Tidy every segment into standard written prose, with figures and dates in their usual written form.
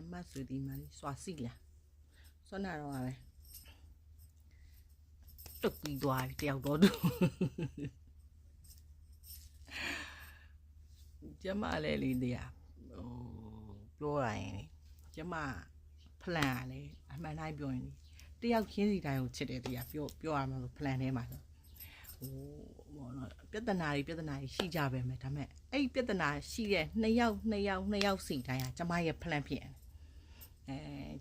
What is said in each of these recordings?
mắt rồi thì mà xóa xì là xóa nào rồi được bị đoài đeo đó được chứ mà lại đi đi àပြောnày chứ mà plan này mà nayပြောနေတယောက်ချင်းစီတိုင်းကိုချစ်တယ်တရားပြောရမှာဆို plan ထဲမှာဟိုပြဿနာတွေရှိကြပဲမယ်ဒါပေမဲ့အဲ့ပြဿနာရှိတဲ့နှစ်ယောက်စီတိုင်းကကျမရဲ့ plan ဖြစ်တယ်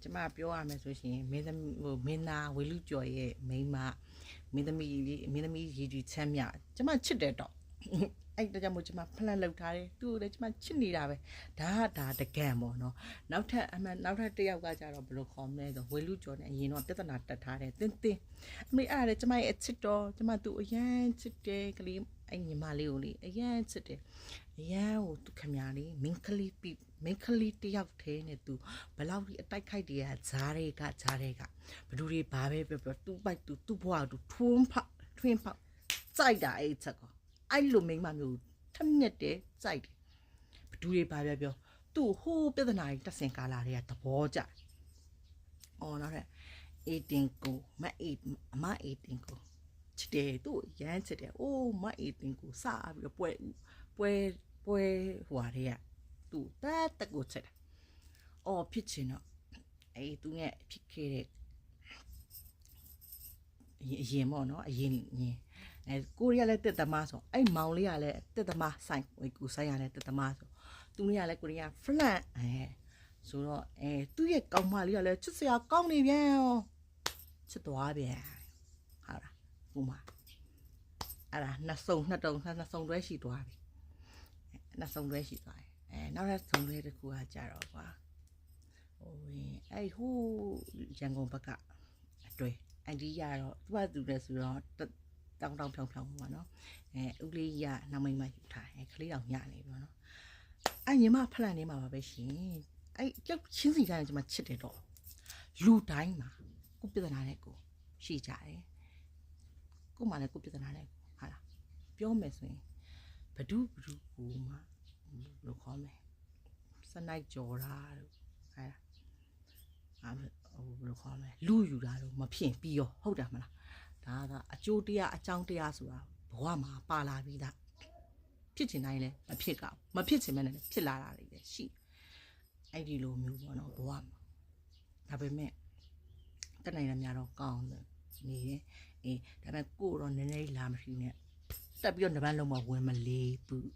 ကျမပြောရမယ်ဆိုရှင်မင်းသမီးမင်းသားဝေလူကျော်ရဲ့မိန်းမမင်းသမီးရည်ကြည်ချမ်းမြကျမချစ်တယ်တော့အဲ့ဒါကြောင့်မို့ကျမ plan လုပ်ထားတယ်သူ့ကိုလည်းကျမချစ်နေတာပဲဒါတကယ်ပေါ့နော်နောက်ထပ်တစ်ယောက်ကကြတော့ဘယ်လိုခေါ်မလဲဆိုဝေလူကျော်နဲ့အရင်တော့ပြဿနာတက်ထားတယ်တင်းအမေအဲ့ဒါလည်းကျမရဲ့အချစ်တော်ကျမသူ့အရန်ချစ်တယ်ကလေးအဲ့ညီမလေးကိုလေအရန်ချစ်တယ်အရန်ကိုသူခမညာလေးမင်းကလေးတယောက်သေးနဲ့သူဘလောက်ဒီအတိုက်ခိုက်တွေကဈားတွေကဘလူတွေဘာပဲပြောသူ့ဘွားကိုသူထွန်းဖောက်ကြိုက်တာအဲ့ချက်ကောအဲ့လိုမိန်းမမျိုးထမျက်တယ်ကြိုက်တယ်ဘသူတွေဘာပြောသူ့ဟိုးပြဿနာကြီးတက်ဆင်ကာလာတွေကသဘောကျအော်နောက်တဲ့18ကိုမ18ကိုချစ်တယ်သူ့ရမ်းချစ်တယ်အိုးမ18ကိုစပြီးတော့ပွဲဟွာတွေကသူ့တက်ကိုချစ်တယ်အော်ဖြစ်ချင်တော့အဲ့သူနဲ့ဖြစ်ခဲ့တဲ့အရင်ပေါ့နော်အရင်ကိုရီးယားလည်းတက်သမားဆိုအဲ့မောင်လေးကလည်းတက်သမားဆိုင်ကိုဆိုင်ရလည်းတက်သမားဆိုသူကလည်းကိုရီးယားဖလန့်ဆိုတော့သူ့ရဲ့ကောင်းမလေးကလည်းချစ်စရာကောင်းနေပြန်ရောချစ်သွားပြန်ဟုတ်လားဟိုမှာအဲ့ဒါနှစ်စုံတွဲရှိသွားပြီနောက်ထပ်စုံတွဲတစ်ခုကကြတော့ကွာဟိုအဲ့ဟိုရန်ကုန်ဘက်ကအတွေ့အဒီရတော့သူလည်းဆိုတော့တောင်းဖြောင်းပေါ့နော်ဦးလေးကြီးကနောက်မိမယူထားခလေးတော်ညနေပြီနော်အဲ့ညီမဖလန့်နေမှာပါပဲရှင်အဲ့ကြောက်ချင်းစီတိုင်းကျွန်မချစ်တယ်တော့လူတိုင်းမှာကိုပြဿနာနဲ့ကိုရှိကြတယ်ကိုမှလည်းကိုပြဿနာနဲ့ဟာလားပြောမယ်ဆိုရင်ဘဒုကိုမှဘယ်လိုခေါ်မလဲစနိုက်ကြော်တာတို့ဟာလားဘယ်လိုခေါ်မလဲလူယူတာတို့မဖြစ်ပြီးရောဟုတ်တယ်မလားဒါအကျိုးတရားအကြောင်းတရားဆိုတာဘဝမှာပါလာပြီးသားဖြစ်ချင်တိုင်းလည်းမဖြစ်ကောက်မဖြစ်ချင်မဲ့လည်းဖြစ်လာတာတွေလည်းရှိအဲ့ဒီလိုမျိုးပေါ့နော်ဘဝမှာဒါပေမဲ့တက်နိုင်တယ်များတော့ကောင်းတယ်နေတယ်ဒါပေမဲ့ကိုတော့နည်းနည်းလာမရှိနဲ့တက်ပြီးတော့တပတ်လုံးမဝင်မလေးဘူး